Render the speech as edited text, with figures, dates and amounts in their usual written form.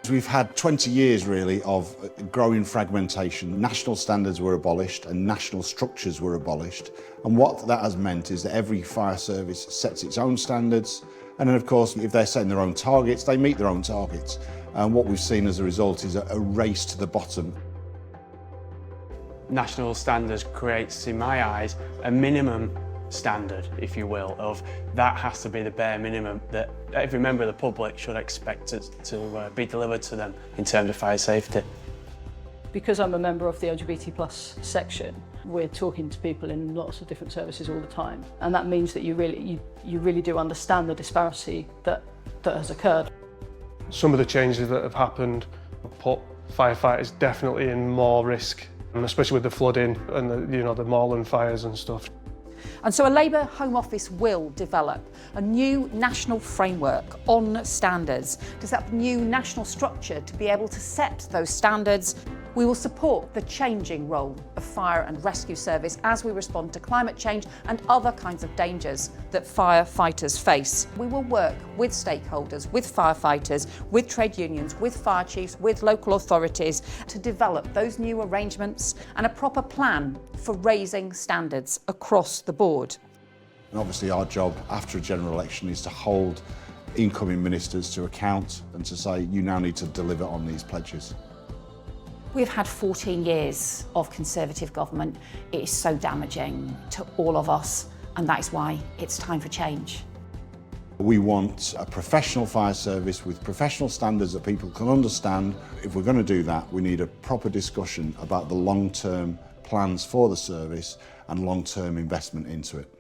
We've had 20 years really of growing fragmentation. National standards were abolished and national structures were abolished. And what that has meant is that every fire service sets its own standards. And then of course, if they're setting their own targets, they meet their own targets. And what we've seen as a result is a race to the bottom. National standards creates, in my eyes, a minimum standard, if you will, of that has to be the bare minimum that every member of the public should expect it to be delivered to them in terms of fire safety. Because I'm a member of the LGBT+ section, we're talking to people in lots of different services all the time, and that means that you really do understand the disparity that has occurred. Some of the changes that have happened put firefighters definitely in more risk, especially with the flooding and the moorland fires and stuff. And so a Labour Home Office will develop a new national framework on standards to set up a new national structure to be able to set those standards. We will support the changing role of fire and rescue service as we respond to climate change and other kinds of dangers that firefighters face. We will work with stakeholders, with firefighters, with trade unions, with fire chiefs, with local authorities to develop those new arrangements and a proper plan for raising standards across the board. And obviously our job after a general election is to hold incoming ministers to account and to say, you now need to deliver on these pledges. We've had 14 years of Conservative government. It is so damaging to all of us, and that is why it's time for change. We want a professional fire service with professional standards that people can understand. If we're going to do that, we need a proper discussion about the long-term plans for the service and long-term investment into it.